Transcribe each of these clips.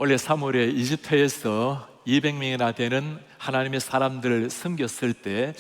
올해 3월에 이집트에서 200명이나 되는 하나님의 사람들을 섬겼을 때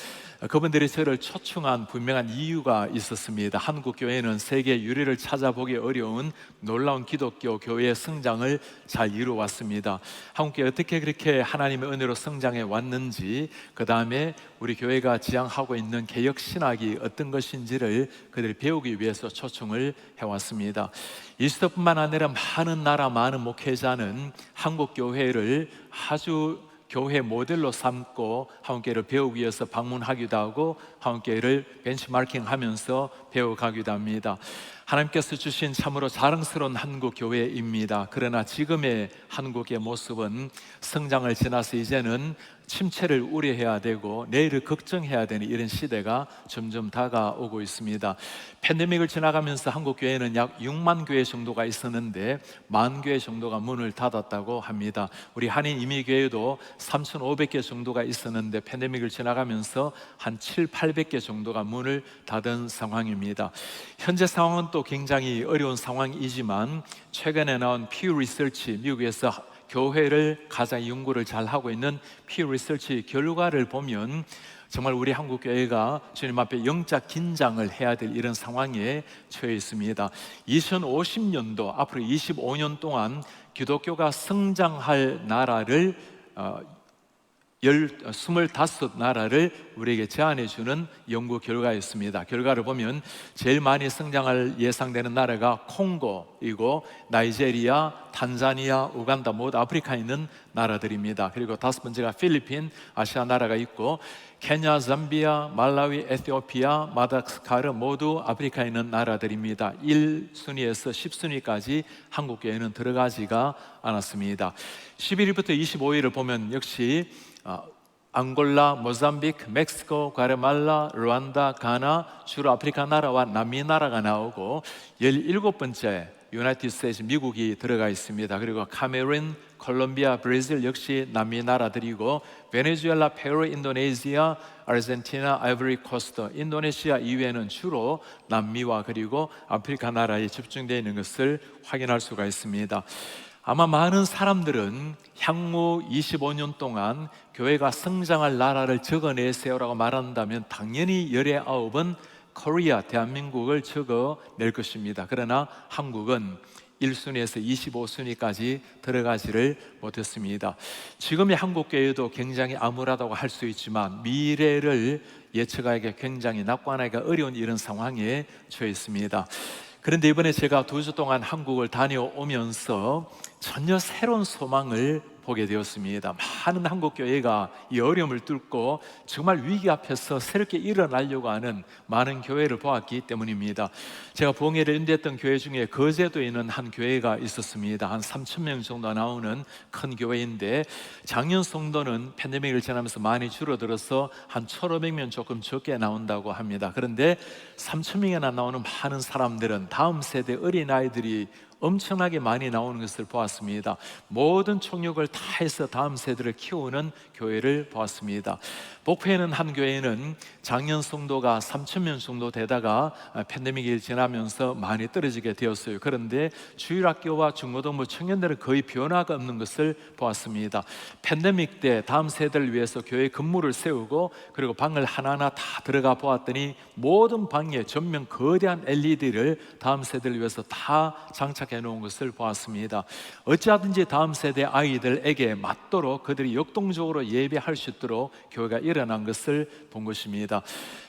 그분들이 저를 초청한 분명한 이유가 있었습니다. 한국 교회는 세계 유례를 찾아보기 어려운 놀라운 기독교 교회의 성장을 잘 이루어왔습니다. 한국 교회 어떻게 그렇게 하나님의 은혜로 성장해 왔는지, 그 다음에 우리 교회가 지향하고 있는 개혁 신학이 어떤 것인지를 그들이 배우기 위해서 초청을 해왔습니다. 이스라엘뿐만 아니라 많은 나라, 많은 목회자는 한국 교회를 아주 교회 모델로 삼고 한국교회를 배우기 위해서 방문하기도 하고 한국교회를 벤치마킹하면서 배워가기도 합니다. 하나님께서 주신 참으로 자랑스러운 한국교회입니다. 그러나 지금의 한국의 모습은 성장을 지나서 이제는 침체를 우려해야 되고 내일을 걱정해야 되는 이런 시대가 점점 다가오고 있습니다. 팬데믹을 지나가면서 한국교회는 약 6만 교회 정도가 있었는데 1만 교회 정도가 문을 닫았다고 합니다. 우리 한인 이미교회도 3,500개 정도가 있었는데 팬데믹을 지나가면서 한 7,800개 정도가 문을 닫은 상황입니다. 현재 상황은 또 굉장히 어려운 상황이지만 최근에 나온 퓨 리서치, 미국에서 교회를 가장 연구를 잘 하고 있는 퓨 리서치 결과를 보면 정말 우리 한국교회가 주님 앞에 영적 긴장을 해야 될 이런 상황에 처해 있습니다. 2050년도 앞으로 25년 동안 기독교가 성장할 나라를 25나라를 우리에게 제안해 주는 연구 결과였습니다. 결과를 보면 제일 많이 성장할 예상되는 나라가 콩고이고 나이제리아, 탄자니아, 우간다 모두 아프리카에 있는 나라들입니다. 그리고 5번째가 필리핀, 아시아 나라가 있고 케냐, 잠비아, 말라위, 에티오피아, 마다가스카르 모두 아프리카에 있는 나라들입니다. 1순위에서 10순위까지 한국교회는 들어가지가 않았습니다. 11일부터 25일을 보면 역시 앙골라, 모잠비크, 멕시코, 과테말라, 루안다, 가나, 주로 아프리카 나라와 남미 나라가 나오고 17번째 유나이티드 스테이츠 미국이 들어가 있습니다. 그리고 카메룬, 콜롬비아, 브라질 역시 남미 나라들이고 베네수엘라, 페루, 인도네시아, 아르헨티나, 아이보리 코스트, 인도네시아 이외에는 주로 남미와 그리고 아프리카 나라에 집중되어 있는 것을 확인할 수가 있습니다. 아마 많은 사람들은 향후 25년 동안 교회가 성장할 나라를 적어내세요라고 말한다면 당연히 19은 코리아, 대한민국을 적어낼 것입니다. 그러나 한국은 1순위에서 25순위까지 들어가지를 못했습니다. 지금의 한국교회도 굉장히 암울하다고 할 수 있지만 미래를 예측하기가 굉장히 낙관하기가 어려운 이런 상황에 처해 있습니다. 그런데 이번에 제가 2주 동안 한국을 다녀오면서 전혀 새로운 소망을 보게 되었습니다. 많은 한국교회가 이 어려움을 뚫고 정말 위기 앞에서 새롭게 일어나려고 하는 많은 교회를 보았기 때문입니다. 제가 부흥회를 인도했던 교회 중에 거제도에 있는 한 교회가 있었습니다. 한 3,000명 정도 나오는 큰 교회인데 작년 성도는 팬데믹을 지나면서 많이 줄어들어서 한 1,500명 조금 적게 나온다고 합니다. 그런데 3,000명이나 나오는 많은 사람들은 다음 세대 어린아이들이 엄청나게 많이 나오는 것을 보았습니다. 모든 총력을 다해서 다음 세대를 키우는 교회를 보았습니다. 목포에는 한 교회는 작년 성도가 3,000명 정도 되다가 팬데믹이 지나면서 많이 떨어지게 되었어요. 그런데 주일학교와 중고등부 청년들은 거의 변화가 없는 것을 보았습니다. 팬데믹 때 다음 세대를 위해서 교회 건물을 세우고 그리고 방을 하나하나 다 들어가 보았더니 모든 방에 전면 거대한 LED를 다음 세대를 위해서 다 장착해 놓은 것을 보았습니다. 어찌하든지 다음 세대 아이들에게 맞도록 그들이 역동적으로 예배할 수 있도록 교회가 일어난 것을 본 것입니다.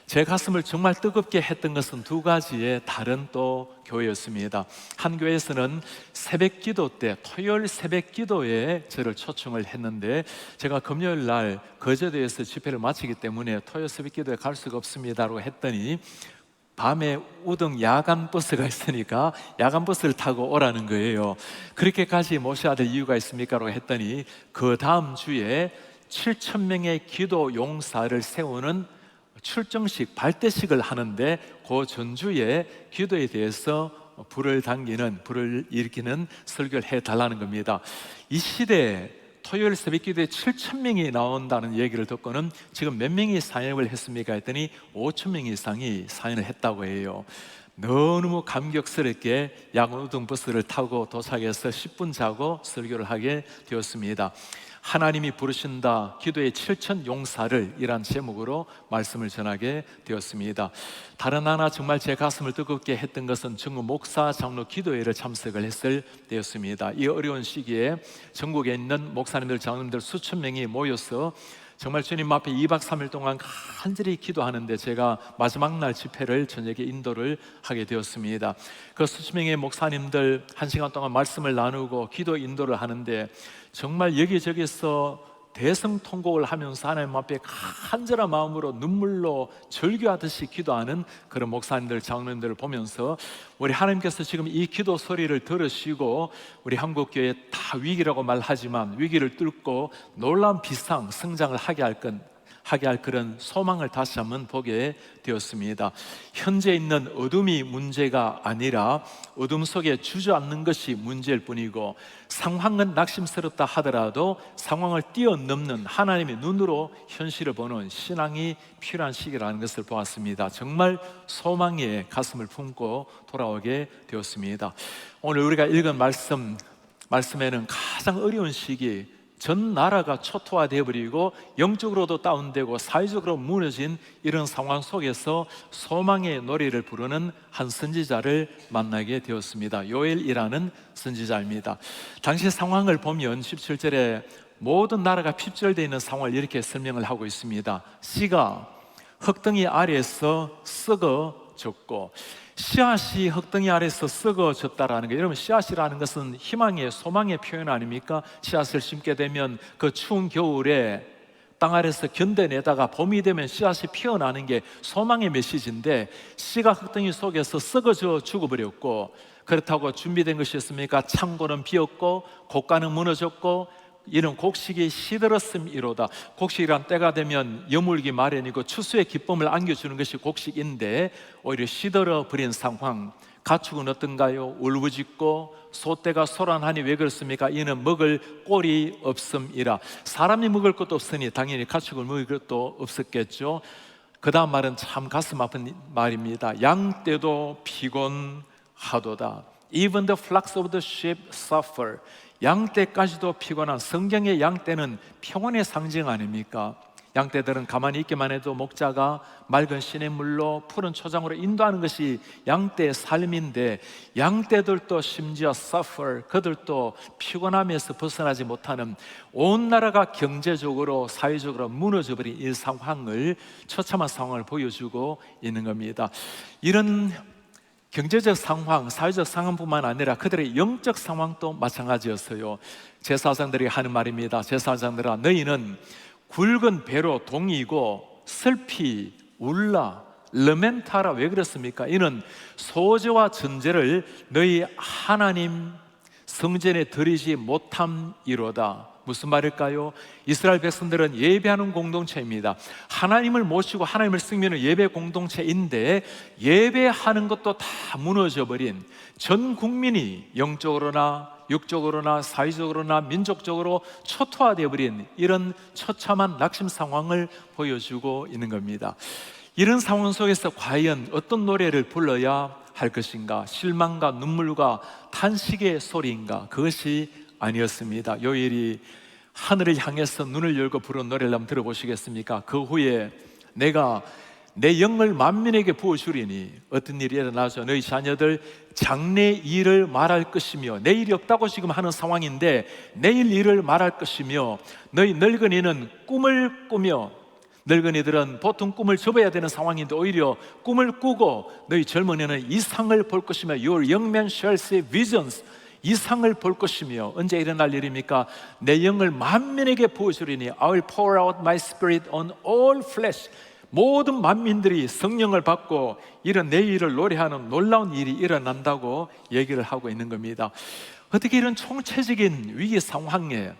제 가슴을 정말 뜨겁게 했던 것은 2가지의 다른 또 교회였습니다. 한 교회에서는 새벽 기도 때 토요일 새벽 기도에 저를 초청을 했는데 제가 금요일 날 거제도에서 집회를 마치기 때문에 토요일 새벽 기도에 갈 수가 없습니다라고 했더니 밤에 우등 야간 버스가 있으니까 야간 버스를 타고 오라는 거예요. 그렇게까지 모셔야 될 이유가 있습니까? 라고 했더니 그 다음 주에 7,000명의 기도 용사를 세우는 출정식, 발대식을 하는데 그 전주에 기도에 대해서 불을 일으키는 설교를 해달라는 겁니다. 이 시대에 토요일 새벽 기도에 7,000명이 나온다는 얘기를 듣고는 지금 몇 명이 사역을 했습니까? 했더니 5,000명 이상이 사역을 했다고 해요. 너무 감격스럽게 야구우등 버스를 타고 도착해서 10분 자고 설교를 하게 되었습니다. 하나님이 부르신다 기도의 7천 용사를 이란 제목으로 말씀을 전하게 되었습니다. 다른 하나 정말 제 가슴을 뜨겁게 했던 것은 전국 목사 장로 기도회를 참석을 했을 때였습니다. 이 어려운 시기에 전국에 있는 목사님들 장로님들 수천 명이 모여서 정말 주님 앞에 2박 3일 동안 간절히 기도하는데 제가 마지막 날 집회를 저녁에 인도를 하게 되었습니다. 그 수천 명의 목사님들 1시간 동안 말씀을 나누고 기도 인도를 하는데 정말 여기저기서 대성통곡을 하면서 하나님 앞에 간절한 마음으로 눈물로 절규하듯이 기도하는 그런 목사님들, 장로님들을 보면서 우리 하나님께서 지금 이 기도 소리를 들으시고 우리 한국교회 다 위기라고 말하지만 위기를 뚫고 놀라운 비상 성장을 하게 할 그런 소망을 다시 한번 보게 되었습니다. 현재 있는 어둠이 문제가 아니라 어둠 속에 주저앉는 것이 문제일 뿐이고, 상황은 낙심스럽다 하더라도 상황을 뛰어넘는 하나님의 눈으로 현실을 보는 신앙이 필요한 시기라는 것을 보았습니다. 정말 소망의 가슴을 품고 돌아오게 되었습니다. 오늘 우리가 읽은 말씀에는 가장 어려운 시기, 전 나라가 초토화되어 버리고 영적으로도 다운되고 사회적으로 무너진 이런 상황 속에서 소망의 노래를 부르는 한 선지자를 만나게 되었습니다. 요엘이라는 선지자입니다. 당시 상황을 보면 17절에 모든 나라가 핍절되어 있는 상황을 이렇게 설명을 하고 있습니다. 씨가 흙덩이 아래에서 썩어졌고, 씨앗이 흙덩이 아래서 썩어졌다라는 게, 여러분 씨앗이라는 것은 희망의 소망의 표현 아닙니까? 씨앗을 심게 되면 그 추운 겨울에 땅 아래서 견뎌내다가 봄이 되면 씨앗이 피어나는 게 소망의 메시지인데, 씨가 흙덩이 속에서 썩어져 죽어버렸고, 그렇다고 준비된 것이었습니까? 창고는 비었고 곡간은 무너졌고 이런 곡식이 시들었음이로다. 곡식이란 때가 되면 여물기 마련이고 추수의 기쁨을 안겨주는 것이 곡식인데 오히려 시들어 버린 상황. 가축은 어떤가요? 울부짖고 소떼가 소란하니 왜 그렇습니까? 이는 먹을 꼴이 없음이라. 사람이 먹을 것도 없으니 당연히 가축을 먹을 것도 없었겠죠. 그 다음 말은 참 가슴 아픈 말입니다. 양떼도 피곤하도다. Even the flocks of the sheep suffer. 양떼까지도 피곤한, 성경의 양떼는 평온의 상징 아닙니까? 양떼들은 가만히 있기만 해도 목자가 맑은 시냇물로 푸른 초장으로 인도하는 것이 양떼의 삶인데, 양떼들도 심지어 suffer, 그들도 피곤함에서 벗어나지 못하는, 온 나라가 경제적으로 사회적으로 무너져버린 이 상황을, 처참한 상황을 보여주고 있는 겁니다. 이런 경제적 상황, 사회적 상황뿐만 아니라 그들의 영적 상황도 마찬가지였어요. 제사장들이 하는 말입니다. 제사장들아, 너희는 굵은 배로 동이고 슬피 울라 러멘타라. 왜 그렇습니까? 이는 소제와 전제를 너희 하나님 성전에 드리지 못함이로다. 무슨 말일까요? 이스라엘 백성들은 예배하는 공동체입니다. 하나님을 모시고 하나님을 섬기는 예배 공동체인데, 예배하는 것도 다 무너져버린, 전 국민이 영적으로나 육적으로나 사회적으로나 민족적으로 초토화되어 버린 이런 처참한 낙심 상황을 보여주고 있는 겁니다. 이런 상황 속에서 과연 어떤 노래를 불러야 할 것인가? 실망과 눈물과 탄식의 소리인가? 그것이 아니었습니다. 요엘이 하늘을 향해서 눈을 열고 부른 노래를 한번 들어보시겠습니까? 그 후에 내가 내 영을 만민에게 부어주리니 어떤 일이 일어나죠? 너희 자녀들 장래 일을 말할 것이며, 내일이 없다고 지금 하는 상황인데 내일 일을 말할 것이며, 너희 늙은이는 꿈을 꾸며, 늙은이들은 보통 꿈을 접어야 되는 상황인데 오히려 꿈을 꾸고, 너희 젊은이는 이상을 볼 것이며 Your young men shall see visions, 이상을 볼 것이며. 언제 일어날 일입니까? 내 영을 만민에게 부어주리니 I will pour out my spirit on all flesh. 모든 만민들이 성령을 받고 이런 내일을 노래하는 놀라운 일이 일어난다고 얘기를 하고 있는 겁니다. 어떻게 이런 총체적인 위기 상황에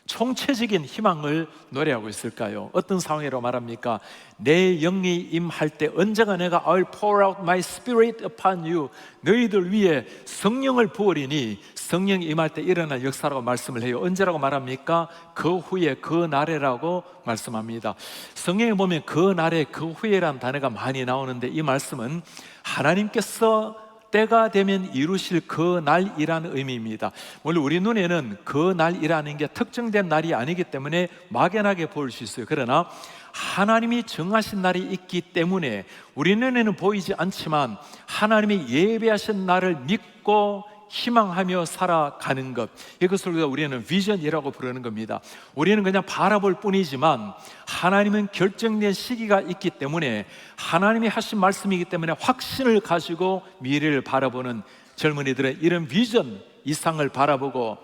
총체적인 희망을 노래하고 있을까요? 어떤 상황이라고 말합니까? 내 영이 임할 때 언제가 내가 I will pour out my spirit upon you, 너희들 위에 성령을 부으리니, 성령이 임할 때 일어난 역사라고 말씀을 해요. 언제라고 말합니까? 그 후에, 그 날에라고 말씀합니다. 성경에 보면 그 날에, 그 후에라는 단어가 많이 나오는데, 이 말씀은 하나님께서 때가 되면 이루실 그 날이라는 의미입니다. 물론 우리 눈에는 그 날이라는 게 특정된 날이 아니기 때문에 막연하게 보일 수 있어요. 그러나 하나님이 정하신 날이 있기 때문에 우리 눈에는 보이지 않지만 하나님이 예배하신 날을 믿고 희망하며 살아가는 것, 이것을 우리는 비전이라고 부르는 겁니다. 우리는 그냥 바라볼 뿐이지만 하나님은 결정된 시기가 있기 때문에, 하나님이 하신 말씀이기 때문에 확신을 가지고 미래를 바라보는 젊은이들은 이런 비전, 이상을 바라보고,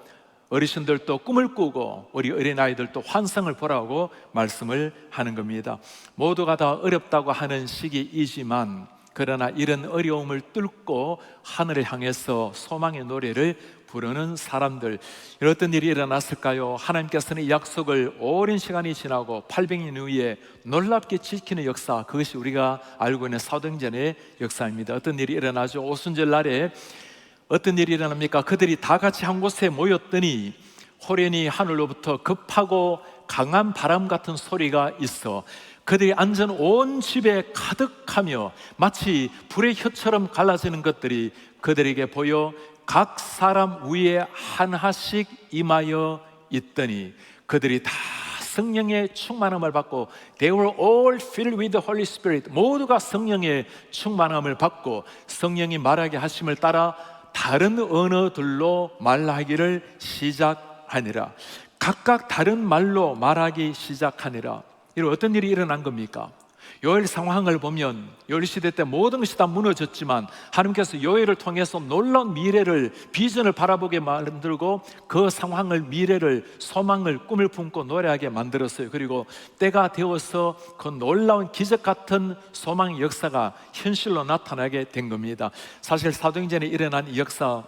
어르신들도 꿈을 꾸고 우리 어린아이들도 환상을 보라고 말씀을 하는 겁니다. 모두가 다 어렵다고 하는 시기이지만, 그러나 이런 어려움을 뚫고 하늘을 향해서 소망의 노래를 부르는 사람들, 어떤 일이 일어났을까요? 하나님께서는 이 약속을 오랜 시간이 지나고 800년 후에 놀랍게 지키는 역사, 그것이 우리가 알고 있는 사도행전의 역사입니다. 어떤 일이 일어나죠? 오순절 날에 어떤 일이 일어납니까? 그들이 다 같이 한 곳에 모였더니 호련히 하늘로부터 급하고 강한 바람 같은 소리가 있어 그들이 앉은 온 집에 가득하며 마치 불의 혀처럼 갈라지는 것들이 그들에게 보여 각 사람 위에 하나씩 임하여 있더니, 그들이 다 성령의 충만함을 받고, they were all filled with the Holy Spirit, 모두가 성령의 충만함을 받고 성령이 말하게 하심을 따라 다른 언어들로 말하기를 시작하니라. 각각 다른 말로 말하기 시작하니라. 이런 어떤 일이 일어난 겁니까? 요엘 상황을 보면 요엘 시대 때 모든 것이 다 무너졌지만 하나님께서 요엘을 통해서 놀라운 미래를, 비전을 바라보게 만들고 그 상황을, 미래를, 소망을, 꿈을 품고 노래하게 만들었어요. 그리고 때가 되어서 그 놀라운 기적 같은 소망의 역사가 현실로 나타나게 된 겁니다. 사실 사도행전에 일어난 이 역사,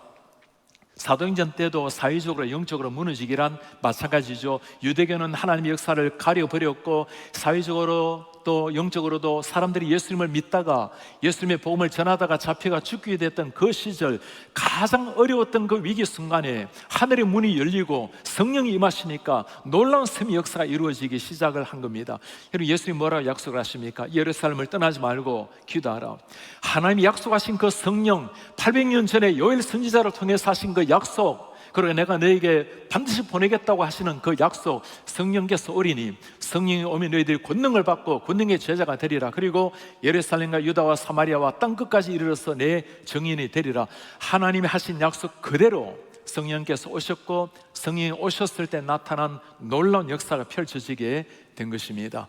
사도행전 때도 사회적으로 영적으로 무너지기란 마찬가지죠. 유대교는 하나님의 역사를 가려버렸고 사회적으로 또 영적으로도 사람들이 예수님을 믿다가 예수님의 복음을 전하다가 잡혀가 죽게 됐던 그 시절, 가장 어려웠던 그 위기 순간에 하늘의 문이 열리고 성령이 임하시니까 놀라운 셈의 역사가 이루어지기 시작을 한 겁니다. 여러분, 예수님이 뭐라고 약속을 하십니까? 예루살렘을 떠나지 말고 기도하라. 하나님이 약속하신 그 성령, 800년 전에 요엘 선지자를 통해서 하신 그 약속, 그리고 내가 너에게 반드시 보내겠다고 하시는 그 약속, 성령께서 오리니 성령이 오면 너희들이 권능을 받고 권능의 제자가 되리라. 그리고 예루살렘과 유다와 사마리아와 땅끝까지 이르러서 내 증인이 되리라. 하나님이 하신 약속 그대로 성령께서 오셨고, 성령이 오셨을 때 나타난 놀라운 역사가 펼쳐지게 된 것입니다.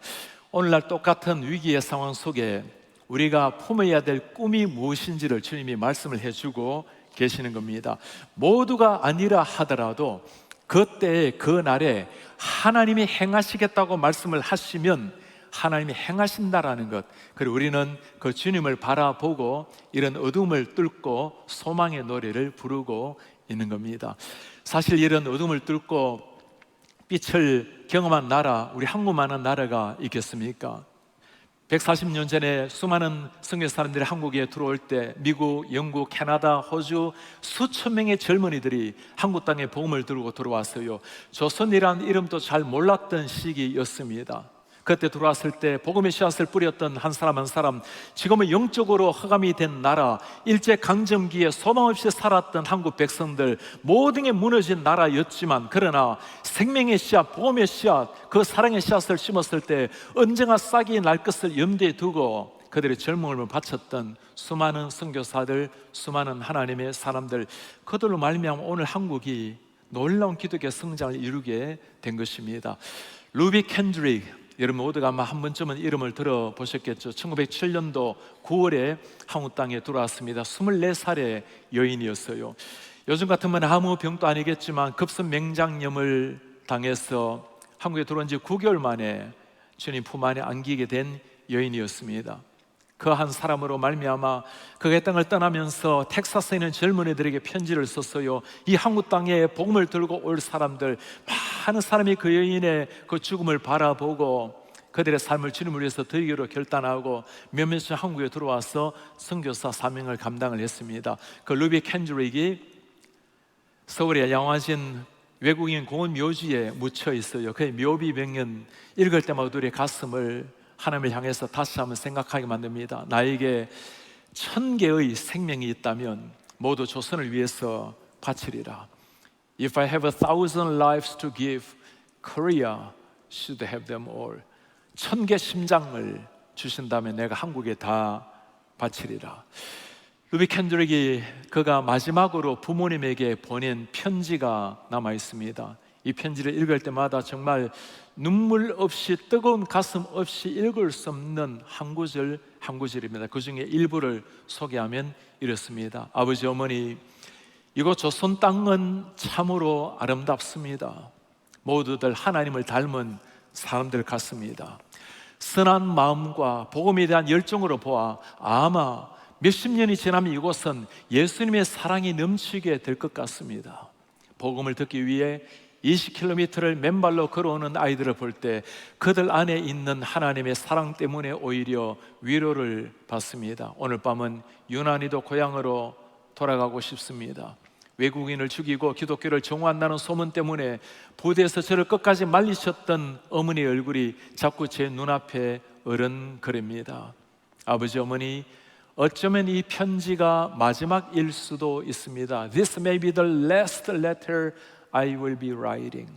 오늘날 똑같은 위기의 상황 속에 우리가 품어야 될 꿈이 무엇인지를 주님이 말씀을 해주고 계시는 겁니다. 모두가 아니라 하더라도 그때 그 날에 하나님이 행하시겠다고 말씀을 하시면 하나님이 행하신다라는 것, 그리고 우리는 그 주님을 바라보고 이런 어둠을 뚫고 소망의 노래를 부르고 있는 겁니다. 사실 이런 어둠을 뚫고 빛을 경험한 나라, 우리 한국만한 나라가 있겠습니까? 140년 전에 수많은 선교 사람들이 한국에 들어올 때 미국, 영국, 캐나다, 호주 수천 명의 젊은이들이 한국 땅에 복음을 들고 들어왔어요. 조선이라는 이름도 잘 몰랐던 시기였습니다. 그때 들어왔을 때 복음의 씨앗을 뿌렸던 한 사람 한 사람, 지금은 영적으로 흑암이 된 나라, 일제강점기에 소망 없이 살았던 한국 백성들, 모든 게 무너진 나라였지만 그러나 생명의 씨앗, 복음의 씨앗, 그 사랑의 씨앗을 심었을 때 언젠가 싹이 날 것을 염두에 두고 그들의 젊음을 바쳤던 수많은 선교사들, 수많은 하나님의 사람들, 그들로 말미암아 오늘 한국이 놀라운 기독교 성장을 이루게 된 것입니다. 루비 켄드릭, 여러분 모두가 아마 한 번쯤은 이름을 들어보셨겠죠. 1907년도 9월에 한국 땅에 들어왔습니다. 24살의 여인이었어요. 요즘 같으면 아무 병도 아니겠지만 급성 맹장염을 당해서 한국에 들어온 지 9개월 만에 주님 품 안에 안기게 된 여인이었습니다. 그 한 사람으로 말미암아 그의 땅을 떠나면서 텍사스에 있는 젊은이들에게 편지를 썼어요. 이 한국 땅에 복음을 들고 올 사람들, 많은 사람이 그 여인의 그 죽음을 바라보고 그들의 삶을 주님을 위해서 드리기로 결단하고 몇몇이 한국에 들어와서 선교사 사명을 감당을 했습니다. 그 루비 켄드릭이 서울의 양화진 외국인 공원 묘지에 묻혀 있어요. 그 묘비명연 읽을 때마다 우리의 가슴을 하나님을 향해서 다시 한번 생각하게 만듭니다. 나에게 1000개의 생명이 있다면 모두 조선을 위해서 바치리라. If I have 1,000 lives to give, Korea should have them all. 1000개 심장을 주신다면 내가 한국에 다 바치리라. 루비 켄드릭이 그가 마지막으로 부모님에게 보낸 편지가 남아 있습니다. 이 편지를 읽을 때마다 정말 눈물 없이, 뜨거운 가슴 없이 읽을 수 없는 한 구절 한 구절입니다. 그 중에 일부를 소개하면 이렇습니다. 아버지, 어머니, 이곳 조선 땅은 참으로 아름답습니다. 모두들 하나님을 닮은 사람들 같습니다. 선한 마음과 복음에 대한 열정으로 보아 아마 몇십 년이 지나면 이곳은 예수님의 사랑이 넘치게 될 것 같습니다. 복음을 듣기 위해 20km를 맨발로 걸어오는 아이들을 볼 때 그들 안에 있는 하나님의 사랑 때문에 오히려 위로를 받습니다. 오늘 밤은 유난히도 고향으로 돌아가고 싶습니다. 외국인을 죽이고 기독교를 정화한다는 소문 때문에 부대에서 저를 끝까지 말리셨던 어머니의 얼굴이 자꾸 제 눈앞에 어른거립니다. 아버지, 어머니, 어쩌면 이 편지가 마지막일 수도 있습니다. This may be the last letter I will be writing.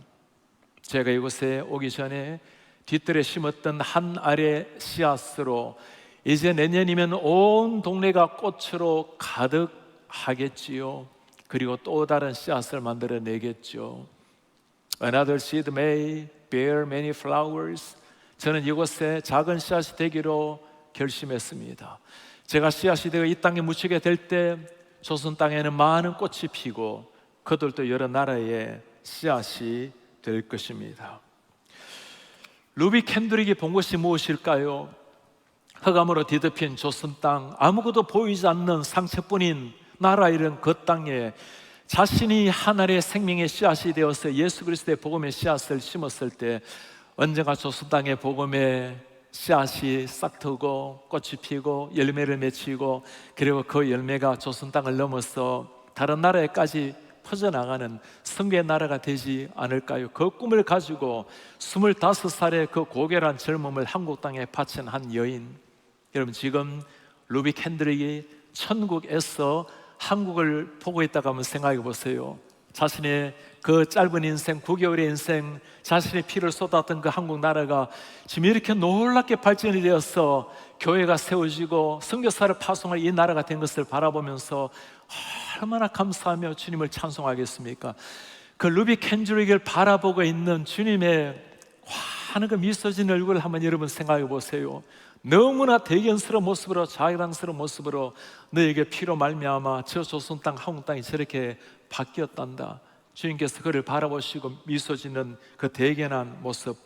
제가 이곳에 오기 전에 뒤뜰에 심었던 한 알의 씨앗으로 이제 내년이면 온 동네가 꽃으로 가득하겠지요. 그리고 또 다른 씨앗을 만들어내겠죠. Another seed may bear many flowers. 저는 이곳에 작은 씨앗이 되기로 결심했습니다. 제가 씨앗이 되어 이 땅에 묻히게 될 때 조선 땅에는 많은 꽃이 피고 그들도 여러 나라의 씨앗이 될 것입니다. 루비 켄드릭이 본 것이 무엇일까요? 흑암으로 뒤덮인 조선 땅, 아무것도 보이지 않는 상처뿐인 나라 이런 그 땅에 자신이 하나님의 생명의 씨앗이 되어서 예수 그리스도의 복음의 씨앗을 심었을 때 언젠가 조선 땅의 복음의 씨앗이 싹트고 꽃이 피고 열매를 맺히고 그리고 그 열매가 조선 땅을 넘어서 다른 나라에까지 퍼져나가는 성교의 나라가 되지 않을까요? 그 꿈을 가지고 25살의 그 고결한 젊음을 한국 땅에 바친 한 여인. 여러분, 지금 루비 켄드릭이 천국에서 한국을 보고 있다고 한번 생각해 보세요. 자신의 그 짧은 인생, 9개월의 인생, 자신의 피를 쏟았던 그 한국 나라가 지금 이렇게 놀랍게 발전이 되어서 교회가 세워지고 선교사를 파송할 이 나라가 된 것을 바라보면서 얼마나 감사하며 주님을 찬송하겠습니까? 그 루비 켄드릭을 바라보고 있는 주님의 환한 그 미소 지은 얼굴을 한번 여러분 생각해 보세요. 너무나 대견스러운 모습으로, 자랑스러운 모습으로 너에게 피로 말미암아 저 조선 땅, 한국 땅이 저렇게 바뀌었단다. 주님께서 그를 바라보시고 미소 짓는 그 대견한 모습.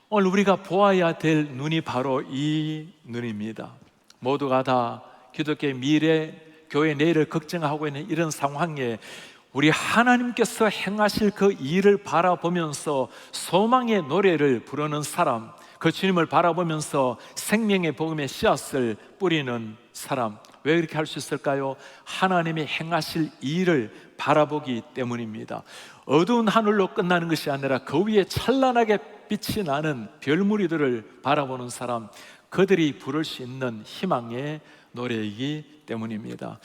오늘 우리가 보아야 될 눈이 바로 이 눈입니다. 모두가 다 기독교의 미래, 교회의 내일을 걱정하고 있는 이런 상황에 우리 하나님께서 행하실 그 일을 바라보면서 소망의 노래를 부르는 사람, 그 주님을 바라보면서 생명의 복음의 씨앗을 뿌리는 사람. 왜 그렇게 할 수 있을까요? 하나님이 행하실 일을 바라보기 때문입니다. 어두운 하늘로 끝나는 것이 아니라 그 위에 찬란하게 빛이 나는 별무리들을 바라보는 사람, 그들이 부를 수 있는 희망의 노래이기 때문입니다.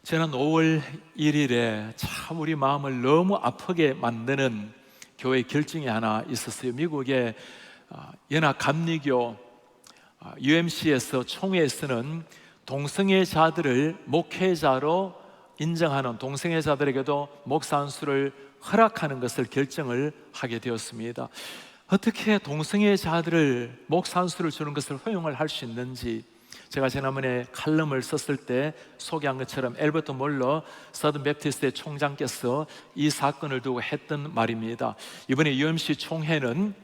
저는 5월 1일에 참 우리 마음을 너무 아프게 만드는 교회 결정이 하나 있었어요. 미국의 연합 감리교 UMC에서 총회에서는 동성애자들을 목회자로 인정하는, 동성애자들에게도 목사 안수를 허락하는 것을 결정을 하게 되었습니다. 어떻게 동성애자들을 목사 안수를 주는 것을 허용을 할 수 있는지, 제가 지난번에 칼럼을 썼을 때 소개한 것처럼 엘버트 몰러 서든 베프티스트의 총장께서 이 사건을 두고 했던 말입니다. 이번에 UMC 총회는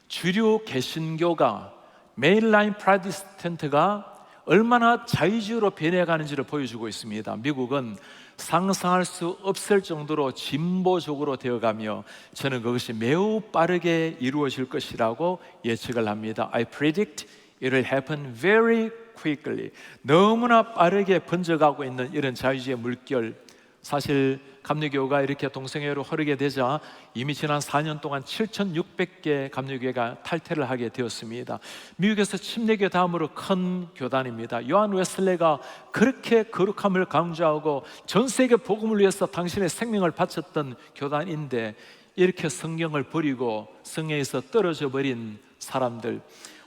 주류 개신교가, 메인라인 프로테스탄트가 얼마나 자유주의로 변해가는지를 보여주고 있습니다. 미국은 상상할 수 없을 정도로 진보적으로 되어가며 저는 그것이 매우 빠르게 이루어질 것이라고 예측을 합니다. I predict it will happen very quickly. 너무나 빠르게 번져가고 있는 이런 자유주의의 물결, 사실 감리교가 이렇게 동성애로 흐르게 되자 이미 지난 4년 동안 7,600개 감리교회가 탈퇴를 하게 되었습니다. 미국에서 침례교 다음으로 큰 교단입니다. 요한 웨슬레가 그렇게 거룩함을 강조하고 전 세계 복음을 위해서 당신의 생명을 바쳤던 교단인데, 이렇게 성경을 버리고 성경에서 떨어져 버린 사람들,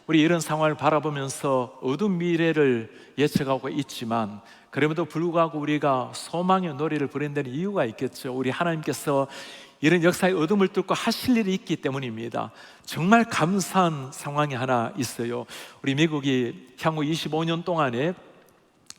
우리 이런 상황을 바라보면서 어두운 미래를 예측하고 있지만, 그럼에도 불구하고 우리가 소망의 노래를 부르는 데는 이유가 있겠죠. 우리 하나님께서 이런 역사의 어둠을 뚫고 하실 일이 있기 때문입니다. 정말 감사한 상황이 하나 있어요. 우리 미국이 향후 25년 동안에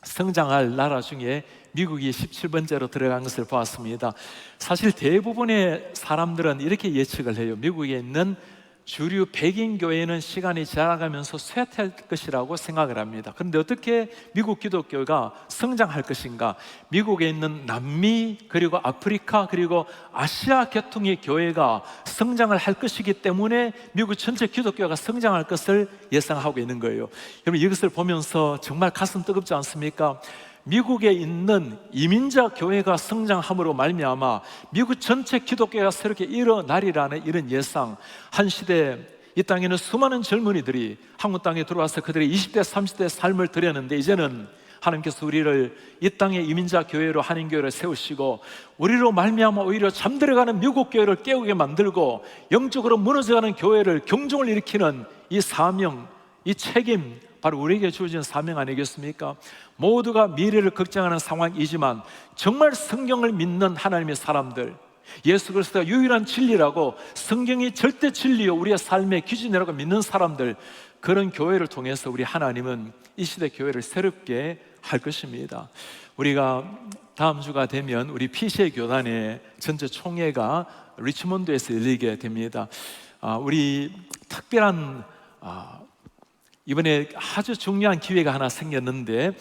성장할 나라 중에 미국이 17번째로 들어간 것을 보았습니다. 사실 대부분의 사람들은 이렇게 예측을 해요. 미국에 있는 주류 백인 교회는 시간이 지나가면서 쇠퇴할 것이라고 생각을 합니다. 그런데 어떻게 미국 기독교가 성장할 것인가? 미국에 있는 남미, 그리고 아프리카, 그리고 아시아 계통의 교회가 성장을 할 것이기 때문에 미국 전체 기독교가 성장할 것을 예상하고 있는 거예요. 여러분, 이것을 보면서 정말 가슴 뜨겁지 않습니까? 미국에 있는 이민자 교회가 성장함으로 말미암아 미국 전체 기독교가 새롭게 일어나리라는 이런 예상. 한 시대 이 땅에는 수많은 젊은이들이 한국 땅에 들어와서 그들의 20대, 30대 삶을 드렸는데, 이제는 하나님께서 우리를 이 땅의 이민자 교회로, 한인교회를 세우시고 우리로 말미암아 오히려 잠들어가는 미국 교회를 깨우게 만들고 영적으로 무너져가는 교회를 경종을 일으키는 이 사명, 이 책임, 바로 우리에게 주어진 사명 아니겠습니까? 모두가 미래를 걱정하는 상황이지만 정말 성경을 믿는 하나님의 사람들, 예수 그리스도가 유일한 진리라고, 성경이 절대 진리요 우리의 삶의 기준이라고 믿는 사람들, 그런 교회를 통해서 우리 하나님은 이 시대 교회를 새롭게 할 것입니다. 우리가 다음 주가 되면 우리 PCA 교단의 전체 총회가 리치몬드에서 열리게 됩니다. 우리 특별한 이번에 아주 중요한 기회가 하나 생겼는데,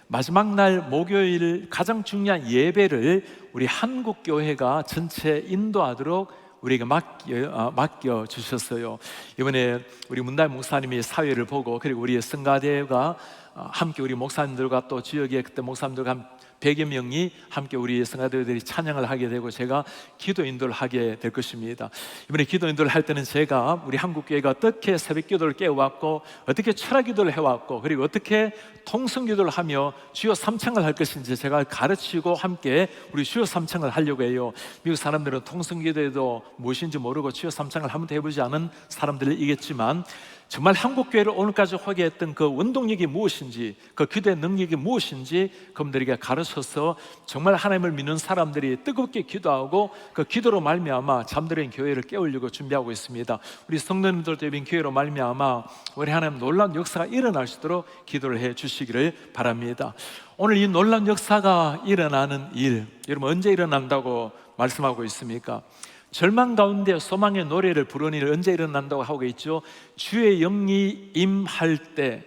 마지막 날 목요일 가장 중요한 예배를 우리 한국교회가 전체 인도하도록 우리에게 맡겨 주셨어요. 이번에 우리 문다희 목사님이 사회를 보고, 그리고 우리 성가대가 함께 우리 목사님들과 또 지역의 그때 목사님들과 한 100여 명이 함께 우리 성가대들이 찬양을 하게 되고, 제가 기도 인도를 하게 될 것입니다. 이번에 기도 인도를 할 때는 제가 우리 한국교회가 어떻게 새벽 기도를 깨워왔고, 어떻게 철학 기도를 해왔고, 그리고 어떻게 통성 기도를 하며 주여 삼창을 할 것인지 제가 가르치고 함께 우리 주여 삼창을 하려고 해요. 미국 사람들은 통성 기도에도 무엇인지 모르고 주여 삼창을 한 번도 해보지 않은 사람들이겠지만, 정말 한국교회를 오늘까지 하게 했던 그 원동력이 무엇인지, 그 기도의 능력이 무엇인지 그분들에게 가르쳐서 정말 하나님을 믿는 사람들이 뜨겁게 기도하고 그 기도로 말미암아 잠들은 교회를 깨우려고 준비하고 있습니다. 우리 성도님들도 이번 기회로 말미암아 우리 하나님 놀라운 역사가 일어날 수 있도록 기도를 해 주시기를 바랍니다. 오늘 이 놀라운 역사가 일어나는 일, 여러분 언제 일어난다고 말씀하고 있습니까? 절망 가운데 소망의 노래를 부르는 일 언제 일어난다고 하고 있죠? 주의 영이 임할 때,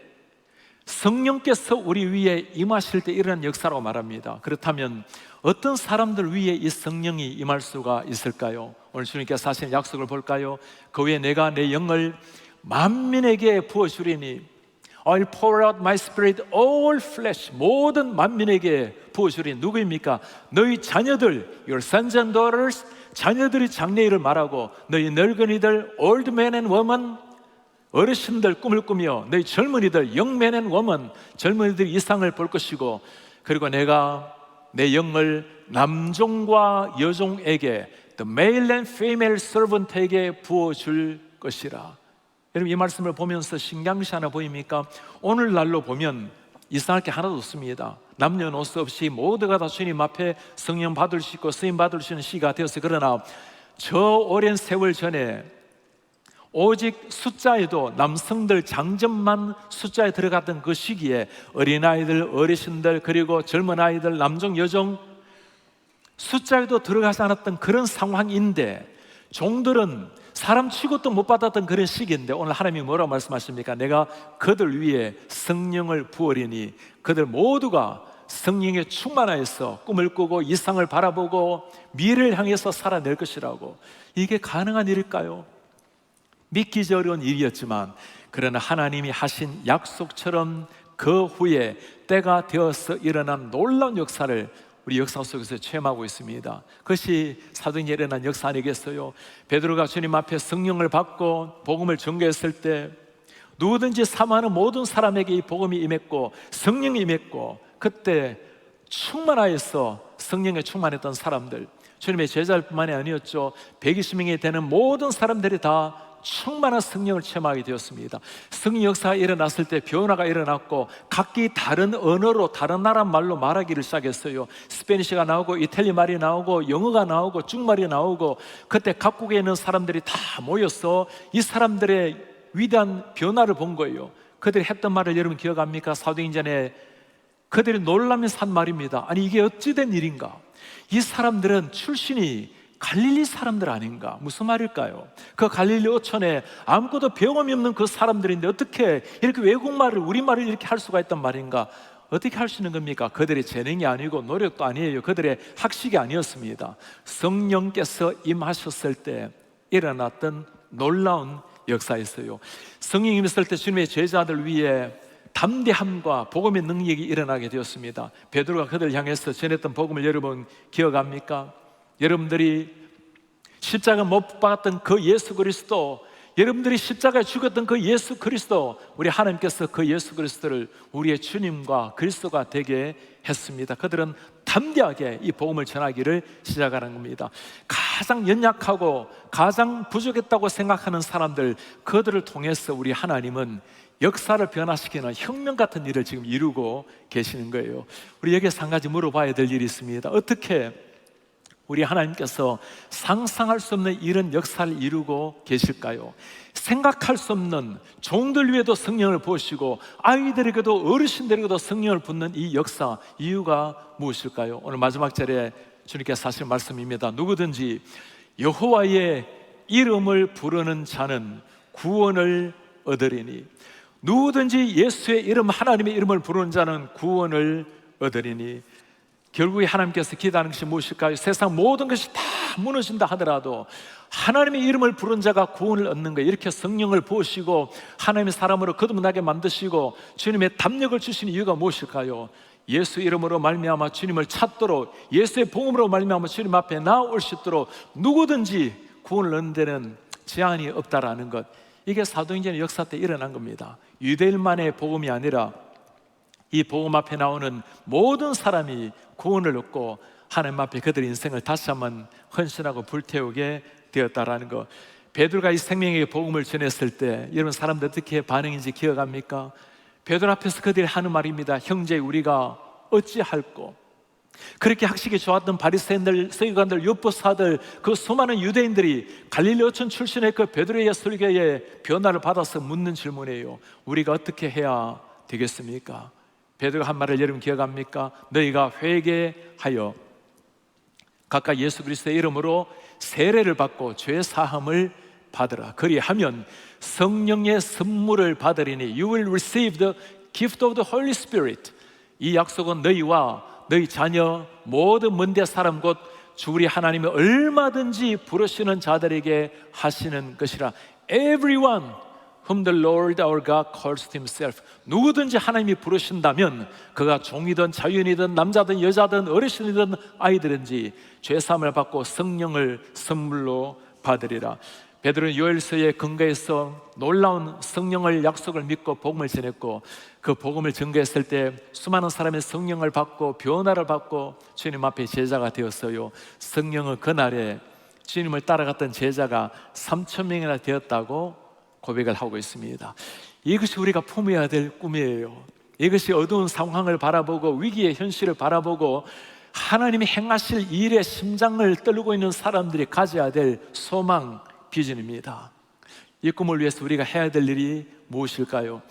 성령께서 우리 위에 임하실 때 일어난 역사라고 말합니다. 그렇다면 어떤 사람들 위에 이 성령이 임할 수가 있을까요? 오늘 주님께서 하신 약속을 볼까요? 그 위에 내가 내 영을 만민에게 부어주리니, I'll pour out my spirit all flesh, 모든 만민에게 부어주리니, 누구입니까? 너희 자녀들, your sons and daughters, 자녀들이 장래일을 말하고, 너희 늙은이들, old men and women, 어르신들 꿈을 꾸며, 너희 젊은이들, young men and women, 젊은이들 이상을 볼 것이고, 그리고 내가 내 영을 남종과 여종에게, the male and female servant에게 부어줄 것이라. 여러분, 이 말씀을 보면서 신경시 하나 보입니까? 오늘날로 보면 이상할 게 하나도 없습니다. 남녀노소 없이 모두가 다 주님 앞에 성령 받을 수 있고 쓰임 받을 수 있는 시가 되었어요. 그러나 저 오랜 세월 전에 오직 숫자에도 남성들 장점만 숫자에 들어갔던 그 시기에 어린아이들, 어르신들, 그리고 젊은 아이들, 남종, 여종 숫자에도 들어가지 않았던 그런 상황인데, 종들은 사람 취급도 못 받았던 그런 시기인데, 오늘 하나님이 뭐라고 말씀하십니까? 내가 그들 위에 성령을 부으리니 그들 모두가 성령에 충만하여서 꿈을 꾸고 이상을 바라보고 미래를 향해서 살아낼 것이라고. 이게 가능한 일일까요? 믿기지 어려운 일이었지만, 그러나 하나님이 하신 약속처럼 그 후에 때가 되어서 일어난 놀라운 역사를 우리 역사 속에서 체험하고 있습니다. 그것이 사도행전에 일어난 역사 아니겠어요? 베드로가 주님 앞에 성령을 받고 복음을 전개했을 때 누구든지 사모하는 모든 사람에게 이 복음이 임했고 성령이 임했고, 그때 충만하여서 성령에 충만했던 사람들, 주님의 제자일 뿐만이 아니었죠. 120명이 되는 모든 사람들이 다 충만한 성령을 체험하게 되었습니다. 성령 역사가 일어났을 때 변화가 일어났고 각기 다른 언어로 다른 나라 말로 말하기를 시작했어요. 스페니쉬가 나오고 이탈리 말이 나오고 영어가 나오고 중말이 나오고, 그때 각국에 있는 사람들이 다 모여서 이 사람들의 위대한 변화를 본 거예요. 그들이 했던 말을 여러분 기억합니까? 사도행전에 그들이 놀라면서 한 말입니다. 아니, 이게 어찌된 일인가? 이 사람들은 출신이 갈릴리 사람들 아닌가? 무슨 말일까요? 그 갈릴리 어촌에 아무것도 배움이 없는 그 사람들인데 어떻게 이렇게 외국말을, 우리말을 이렇게 할 수가 있단 말인가? 어떻게 할 수 있는 겁니까? 그들의 재능이 아니고 노력도 아니에요. 그들의 학식이 아니었습니다. 성령께서 임하셨을 때 일어났던 놀라운 역사였어요. 성령이 임했을 때 주님의 제자들 위에 담대함과 복음의 능력이 일어나게 되었습니다. 베드로가 그들을 향해서 전했던 복음을 여러분 기억합니까? 여러분들이 십자가 못 박았던 그 예수 그리스도, 여러분들이 십자가에 죽었던 그 예수 그리스도, 우리 하나님께서 그 예수 그리스도를 우리의 주님과 그리스도가 되게 했습니다. 그들은 담대하게 이 복음을 전하기를 시작하는 겁니다. 가장 연약하고 가장 부족했다고 생각하는 사람들, 그들을 통해서 우리 하나님은 역사를 변화시키는 혁명 같은 일을 지금 이루고 계시는 거예요. 우리 여기서 한 가지 물어봐야 될 일이 있습니다. 어떻게 우리 하나님께서 상상할 수 없는 이런 역사를 이루고 계실까요? 생각할 수 없는, 종들 위에도 성령을 부으시고 아이들에게도 어르신들에게도 성령을 붓는 이 역사, 이유가 무엇일까요? 오늘 마지막 절에 주님께서 하신 말씀입니다. 누구든지 여호와의 이름을 부르는 자는 구원을 얻으리니, 누구든지 예수의 이름, 하나님의 이름을 부르는 자는 구원을 얻으리니. 결국에 하나님께서 기대하는 것이 무엇일까요? 세상 모든 것이 다 무너진다 하더라도 하나님의 이름을 부른 자가 구원을 얻는 거예요. 이렇게 성령을 부으시고 하나님의 사람으로 거듭나게 만드시고 주님의 담력을 주신 이유가 무엇일까요? 예수 이름으로 말미암아 주님을 찾도록, 예수의 복음으로 말미암아 주님 앞에 나올 수 있도록 누구든지 구원을 얻는 데는 제한이 없다라는 것, 이게 사도행전의 역사 때 일어난 겁니다. 유대인만의 복음이 아니라 이 복음 앞에 나오는 모든 사람이 구원을 얻고 하나님 앞에 그들의 인생을 다시 한번 헌신하고 불태우게 되었다라는 것. 베드로가 이 생명의 복음을 전했을 때 여러분 사람들 어떻게 반응인지 기억합니까? 베드로 앞에서 그들이 하는 말입니다. 형제, 우리가 어찌할꼬? 그렇게 학식이 좋았던 바리새인들, 서기관들, 율법사들, 그 수많은 유대인들이 갈릴리 어촌 출신의 그 베드로의 설교에 변화를 받아서 묻는 질문이에요. 우리가 어떻게 해야 되겠습니까? 베드로가 한 말을 여러분 기억합니까? 너희가 회개하여 각각 예수 그리스도의 이름으로 세례를 받고 죄 사함을 받으라. 그리하면 성령의 선물을 받으리니 You will receive the gift of the Holy Spirit. 이 약속은 너희와 너희 자녀 모든 먼데 사람 곧 주 우리 하나님이 얼마든지 부르시는 자들에게 하시는 것이라. Everyone whom the Lord our God calls himself. 누구든지 하나님이 부르신다면 그가 종이든 자유인이든 남자든 여자든 어르신이든 아이들인지 죄사함을 받고 성령을 선물로 받으리라. 베드로는 요엘서에 근거해서 놀라운 성령을 약속을 믿고 복음을 전했고, 그 복음을 전개했을 때 수많은 사람의 성령을 받고 변화를 받고 주님 앞에 제자가 되었어요. 성령은 그날에 주님을 따라갔던 제자가 3,000명이나 되었다고 고백을 하고 있습니다. 이것이 우리가 품어야 될 꿈이에요. 이것이 어두운 상황을 바라보고 위기의 현실을 바라보고 하나님이 행하실 일에 심장을 떨고 있는 사람들이 가져야 될 소망, 비전입니다. 이 꿈을 위해서 우리가 해야 될 일이 무엇일까요?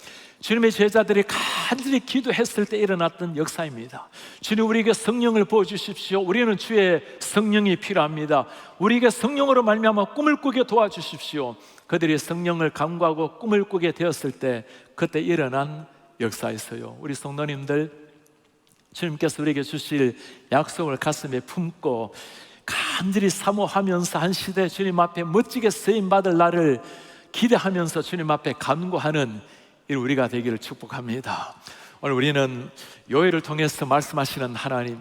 주님의 제자들이 간절히 기도했을 때 일어났던 역사입니다. 주님, 우리에게 성령을 부어주십시오. 우리는 주의 성령이 필요합니다. 우리에게 성령으로 말미암아 꿈을 꾸게 도와주십시오. 그들이 성령을 간구하고 꿈을 꾸게 되었을 때 그때 일어난 역사였어요. 우리 성도님들, 주님께서 우리에게 주실 약속을 가슴에 품고 간절히 사모하면서 한 시대 주님 앞에 멋지게 쓰임받을 날을 기대하면서 주님 앞에 간구하는 우리가 되기를 축복합니다. 오늘 우리는 요엘을 통해서 말씀하시는 하나님,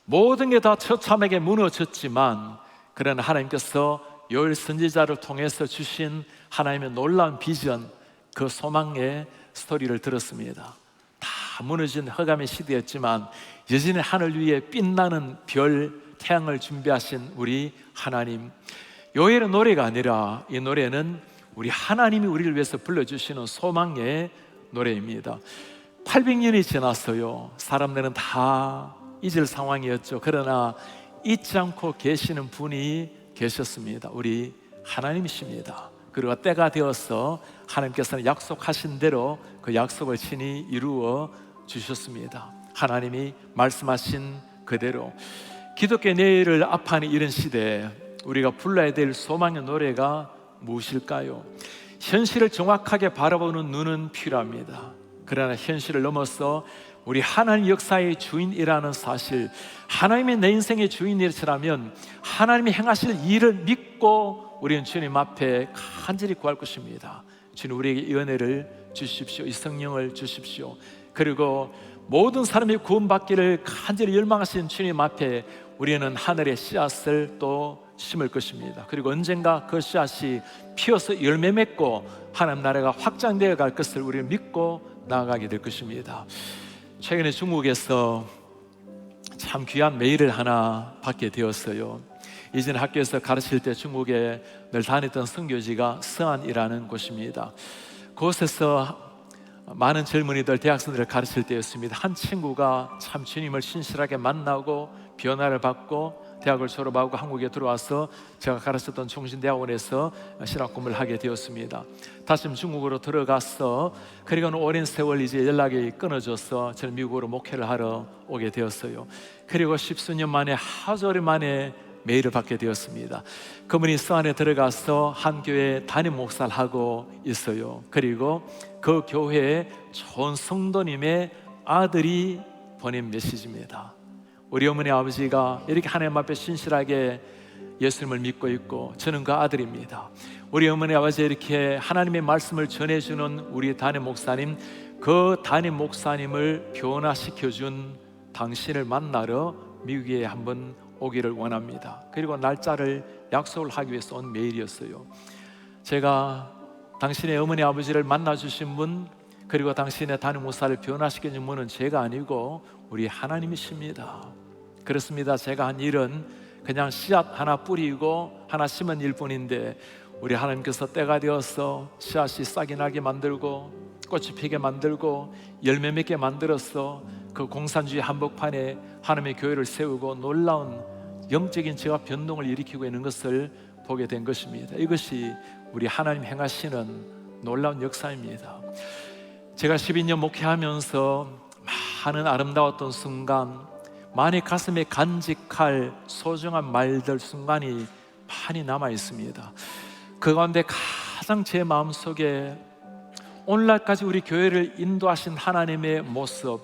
모든 게 다 처참하게 무너졌지만 그러나 하나님께서 요엘 선지자를 통해서 주신 하나님의 놀라운 비전, 그 소망의 스토리를 들었습니다. 다 무너진 흑암의 시대였지만 여전히 하늘 위에 빛나는 별, 태양을 준비하신 우리 하나님. 요엘의 노래가 아니라 이 노래는 우리 하나님이 우리를 위해서 불러주시는 소망의 노래입니다. 800년이 지났어요. 사람들은 다 잊을 상황이었죠. 그러나 잊지 않고 계시는 분이 계셨습니다. 우리 하나님이십니다. 그리고 때가 되어서 하나님께서는 약속하신 대로 그 약속을 친히 이루어 주셨습니다. 하나님이 말씀하신 그대로. 기독교 내일을 앞하는 이런 시대에 우리가 불러야 될 소망의 노래가 무엇일까요? 현실을 정확하게 바라보는 눈은 필요합니다. 그러나 현실을 넘어서 우리 하나님 역사의 주인이라는 사실, 하나님이 내 인생의 주인이라면 하나님이 행하실 일을 믿고 우리는 주님 앞에 간절히 구할 것입니다. 주님, 우리에게 이 은혜를 주십시오. 이 성령을 주십시오. 그리고 모든 사람이 구원받기를 간절히 열망하시는 주님 앞에 우리는 하늘의 씨앗을 또 심을 것입니다. 그리고 언젠가 그 씨앗이 피어서 열매 맺고 하나님 나라가 확장되어 갈 것을 우리는 믿고 나아가게 될 것입니다. 최근에 중국에서 참 귀한 메일을 하나 받게 되었어요. 이전에 학교에서 가르칠 때 중국에 늘 다녔던 선교지가 서안이라는 곳입니다. 그곳에서 많은 젊은이들, 대학생들을 가르칠 때였습니다. 한 친구가 참 주님을 신실하게 만나고 변화를 받고 대학을 졸업하고 한국에 들어와서 제가 가르쳤던 종신대학원에서 신학 공부를 하게 되었습니다. 다시 중국으로 들어가서 그리고는 오랜 세월 이제 연락이 끊어져서 저는 미국으로 목회를 하러 오게 되었어요. 그리고 십수년 만에 아주 오랜만에 메일을 받게 되었습니다. 그분이 서안에 들어가서 한 교회 담임 목사를 하고 있어요. 그리고 그 교회에 좋은 성도님의 아들이 보낸 메시지입니다. 우리 어머니 아버지가 이렇게 하나님 앞에 신실하게 예수님을 믿고 있고 저는 그 아들입니다. 우리 어머니 아버지 이렇게 하나님의 말씀을 전해주는 우리 담임 목사님, 그 담임 목사님을 변화시켜준 당신을 만나러 미국에 한번 오기를 원합니다. 그리고 날짜를 약속을 하기 위해서 온 메일이었어요. 제가 당신의 어머니 아버지를 만나주신 분, 그리고 당신의 담임 목사를 변화시켜준 분은 제가 아니고 우리 하나님이십니다. 그렇습니다. 제가 한 일은 그냥 씨앗 하나 뿌리고 하나 심은 일뿐인데 우리 하나님께서 때가 되어서 씨앗이 싹이 나게 만들고 꽃이 피게 만들고 열매 맺게 만들어서 그 공산주의 한복판에 하나님의 교회를 세우고 놀라운 영적인 제가 변동을 일으키고 있는 것을 보게 된 것입니다. 이것이 우리 하나님 행하시는 놀라운 역사입니다. 제가 12년 목회하면서 많은 아름다웠던 순간, 많이 가슴에 간직할 소중한 말들 순간이 많이 남아 있습니다. 그 가운데 가장 제 마음속에 오늘날까지 우리 교회를 인도하신 하나님의 모습,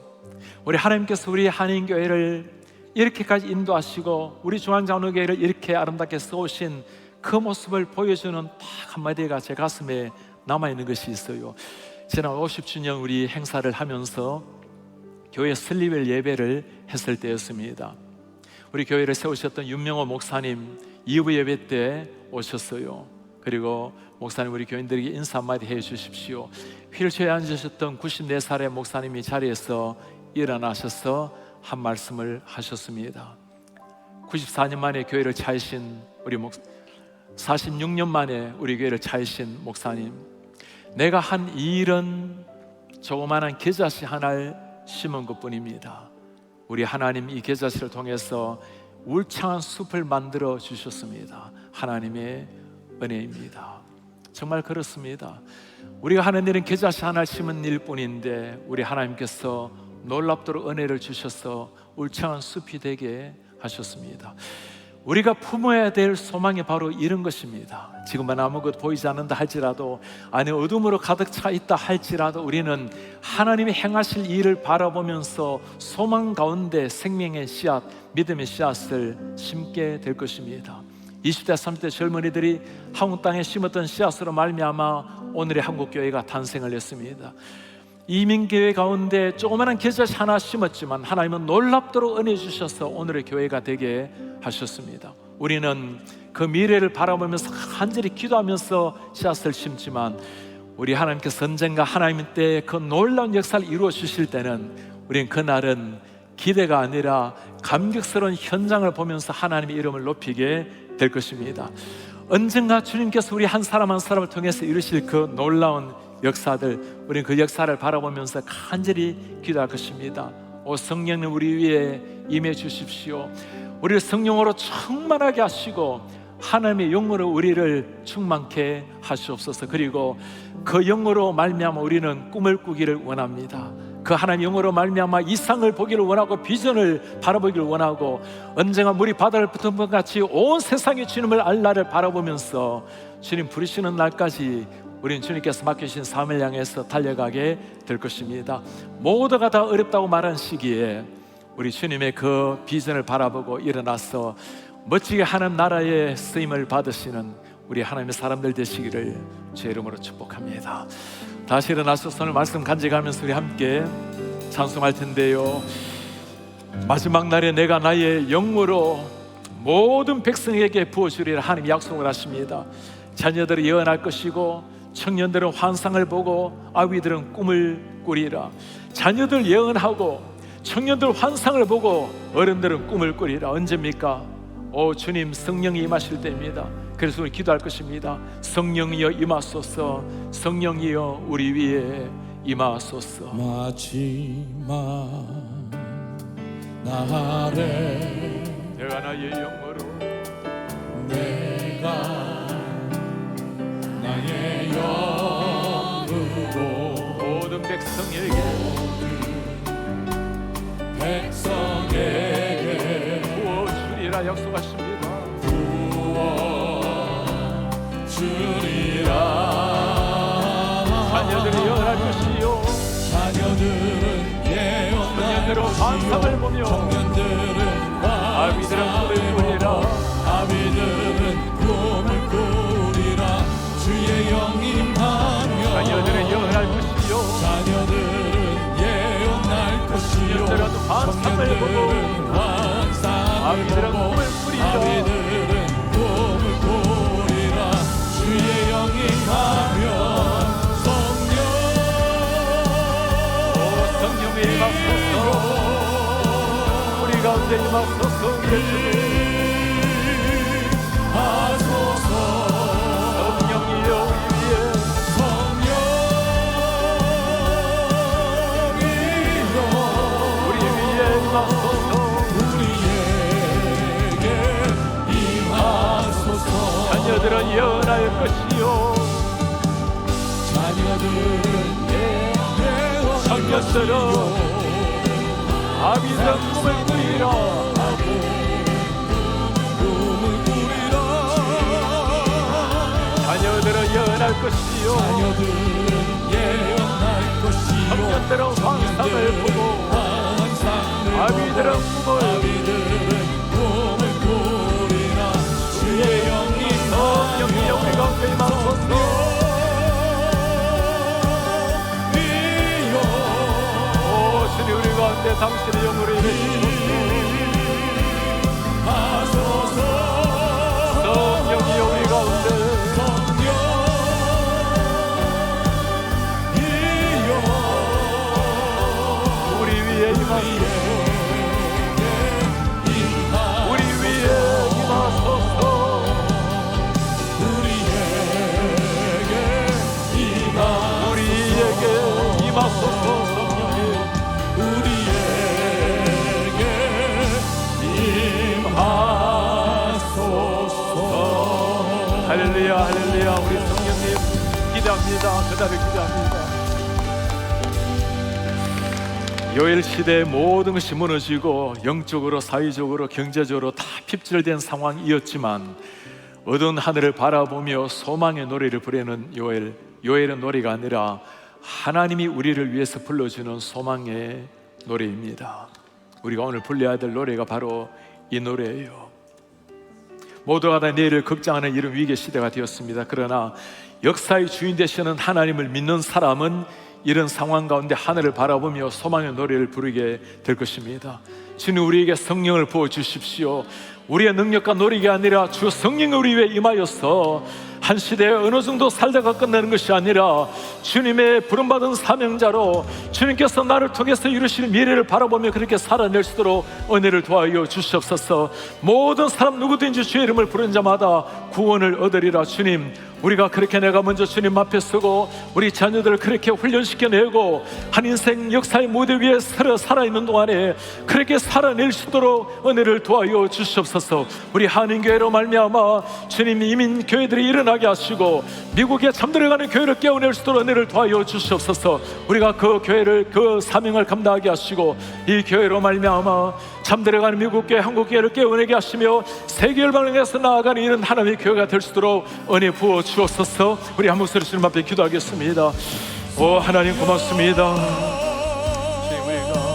우리 하나님께서 우리 한인교회를 이렇게까지 인도하시고 우리 중앙장로교회를 이렇게 아름답게 세우신 그 모습을 보여주는 딱 한마디가 제 가슴에 남아있는 것이 있어요. 지난 50주년 우리 행사를 하면서 교회 설립일 예배를 했을 때였습니다. 우리 교회를 세우셨던 윤명호 목사님 2부 예배 때 오셨어요. 그리고 목사님 우리 교인들에게 인사 한마디 해주십시오. 휠체어에 앉으셨던 94살의 목사님이 자리에서 일어나셔서 한 말씀을 하셨습니다. 94년 만에 교회를 차리신 우리 46년 만에 우리 교회를 차리신 목사님, 내가 한 일은 조그마한 겨자씨 하나를 심은 것뿐입니다. 우리 하나님 이 겨자씨를 통해서 울창한 숲을 만들어 주셨습니다. 하나님의 은혜입니다. 정말 그렇습니다. 우리가 하는 일은 겨자씨 하나를 심은 일뿐인데 우리 하나님께서 놀랍도록 은혜를 주셔서 울창한 숲이 되게 하셨습니다. 우리가 품어야 될 소망이 바로 이런 것입니다. 지금은 아무것도 보이지 않는다 할지라도, 안에 어둠으로 가득 차 있다 할지라도 우리는 하나님이 행하실 일을 바라보면서 소망 가운데 생명의 씨앗, 믿음의 씨앗을 심게 될 것입니다. 20대, 30대 젊은이들이 한국 땅에 심었던 씨앗으로 말미암아 오늘의 한국교회가 탄생을 했습니다. 이민교회 가운데 조그마한 겨자씨 하나 심었지만 하나님은 놀랍도록 은혜 주셔서 오늘의 교회가 되게 하셨습니다. 우리는 그 미래를 바라보면서 간절히 기도하면서 씨앗을 심지만 우리 하나님께서 언젠가 하나님 때 그 놀라운 역사를 이루어 주실 때는 우리는 그날은 기대가 아니라 감격스러운 현장을 보면서 하나님의 이름을 높이게 될 것입니다. 언젠가 주님께서 우리 한 사람 한 사람을 통해서 이루실 그 놀라운 역사들, 우리는 그 역사를 바라보면서 간절히 기도할 것입니다. 오 성령님, 우리 위에 임해 주십시오. 우리를 성령으로 충만하게 하시고 하나님의 영으로 우리를 충만케 하시옵소서. 그리고 그 영으로 말미암아 우리는 꿈을 꾸기를 원합니다. 그 하나님 영으로 말미암아 이상을 보기를 원하고 비전을 바라보기를 원하고 언젠가 물이 바다를 붙은 것 같이 온 세상이 주님을 알 날을 바라보면서 주님 부르시는 날까지 우리는 주님께서 맡기신 삶을 향해서 달려가게 될 것입니다. 모두가 다 어렵다고 말한 시기에 우리 주님의 그 비전을 바라보고 일어나서 멋지게 하나님 나라의 쓰임을 받으시는 우리 하나님의 사람들 되시기를 주의 이름으로 축복합니다. 다시 일어나서 손을 말씀 간직하면서 우리 함께 찬송할 텐데요. 마지막 날에 내가 나의 영으로 모든 백성에게 부어주리라 하나님 약속을 하십니다. 자녀들은 예언할 것이고 청년들은 환상을 보고 아비들은 꿈을 꾸리라. 자녀들 예언하고 청년들 환상을 보고 어른들은 꿈을 꾸리라. 언제입니까? 오 주님, 성령이 임하실 때입니다. 그래서 우리 기도할 것입니다. 성령이여 임하소서, 성령이여 우리 위에 임하소서. 마지막 날에 내가 나의 영으로 나의 영으로 모든 백성에게 부어주리라 약속하십니다. 부어주리라. 자녀들이 예언할 것이요 자녀들은 예언할 청년들은 환상을 보며 아비들은 꿈을 꾸리라. 아비들은 꿈을 꾸리라. 주의 영이 임하며 자녀들은 예언할 것이요 자녀들은 예언할 것이요 청년들은 환상을 보고 아비들은 꿈을 꾸리라. 아비들은 꿈을 꾸리라. 주의 영이 임하며 성령이 임하소서. 우리 가운데 임하소서. 하소서. 성령이여 우리 위에 우리 위에 임하소서. 우리에게 임하소서. 자녀들은 예언할 것이요 자녀들은 청년들은 아비들은 꿈을 꾸리라. 자녀들은 예언할 것이요 청년들은 환상을 보고 아비들은 꿈을 꾸리라. 주의 영이 성령이여 우리 가운데 임하소서. 오 주님, 우리 가운데 당신의 영으로 하소서. 성령이여 우리 가운데 우리 위에 임하소서. 우리 위에 임하소서. 우리에게 임하소서. 성령이 우리에게 임하소서. 할렐루야 할렐루야. 우리 성령님 기도합니다. 그날을 기도합니다. 요엘 시대의 모든 것이 무너지고 영적으로 사회적으로 경제적으로 다 핍절된 상황이었지만 어두운 하늘을 바라보며 소망의 노래를 부르는 요엘은 노래가 아니라 하나님이 우리를 위해서 불러주는 소망의 노래입니다. 우리가 오늘 불러야 될 노래가 바로 이 노래예요. 모두가 다 내일을 걱정하는 이런 위기의 시대가 되었습니다. 그러나 역사의 주인 되시는 하나님을 믿는 사람은 이런 상황 가운데 하늘을 바라보며 소망의 노래를 부르게 될 것입니다. 주님, 우리에게 성령을 부어주십시오. 우리의 능력과 노력이 아니라 주 성령이 우리 위에 임하여서 한 시대에 어느 정도 살다가 끝내는 것이 아니라 주님의 부름받은 사명자로 주님께서 나를 통해서 이루실 미래를 바라보며 그렇게 살아낼 수 있도록 은혜를 도와여 주시옵소서. 모든 사람 누구든지 주의 이름을 부른 자마다 구원을 얻으리라. 주님, 우리가 그렇게 내가 먼저 주님 앞에 서고 우리 자녀들을 그렇게 훈련시켜내고 한 인생 역사의 무대 위에 살아있는 동안에 그렇게 살아낼 수 있도록 은혜를 도와여 주시옵소서. 우리 한인교회로 말미암아 주님 이민 교회들이 일어나게 하시고 미국에 잠들어가는 교회를 깨어낼 수 있도록 은혜를 도와여 주시옵소서. 우리가 그 교회를, 그 사명을 감당하게 하시고 이 교회로 말미암아 잠들어가는 미국교회, 한국교회를 깨어내게 하시며 세계 열방을 향해서 나아가는 이런 하나님의 교회가 될 수 있도록 은혜 부어 주옵소서. 우리 한 목소리 주님 앞에 기도하겠습니다. 오 하나님 고맙습니다. 주님, 우리가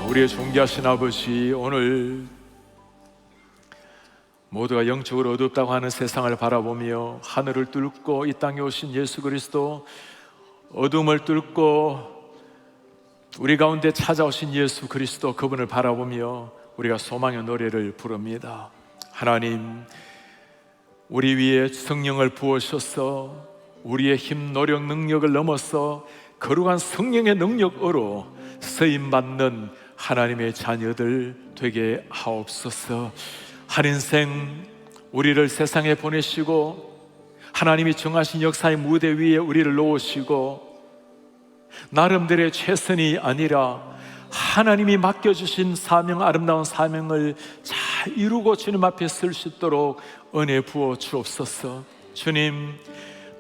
우리의 존귀하신 아버지, 오늘 모두가 영적으로 어둡다고 하는 세상을 바라보며 하늘을 뚫고 이 땅에 오신 예수 그리스도, 어둠을 뚫고 우리 가운데 찾아오신 예수 그리스도, 그분을 바라보며 우리가 소망의 노래를 부릅니다. 하나님, 우리 위에 성령을 부으셔서 우리의 힘, 노력, 능력을 넘어서 거룩한 성령의 능력으로 쓰임받는 하나님의 자녀들 되게 하옵소서. 한 인생 우리를 세상에 보내시고 하나님이 정하신 역사의 무대 위에 우리를 놓으시고 나름대로의 최선이 아니라 하나님이 맡겨주신 사명, 아름다운 사명을 잘 이루고 주님 앞에 설 수 있도록 은혜 부어 주옵소서. 주님,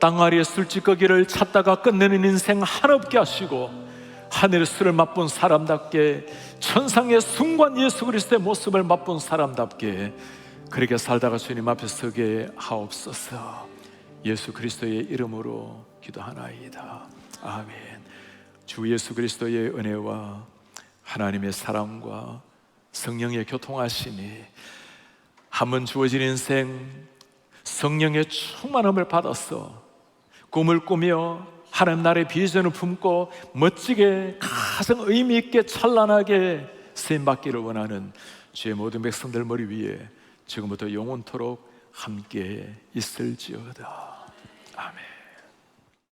땅아리의 술찌꺼기를 찾다가 끝내는 인생 한없게 하시고 하늘의 술을 맛본 사람답게 천상의 순관 예수 그리스도의 모습을 맛본 사람답게 그렇게 살다가 주님 앞에 서게 하옵소서. 예수 그리스도의 이름으로 기도하나이다. 아멘. 주 예수 그리스도의 은혜와 하나님의 사랑과 성령의 교통하심이 한번 주어진 인생 성령의 충만함을 받아서 꿈을 꾸며 하나님 나라의 비전을 품고 멋지게 가장 의미 있게 찬란하게 쓰임받기를 원하는 주의 모든 백성들 머리 위에 지금부터 영원토록 함께 있을지어다. 아멘.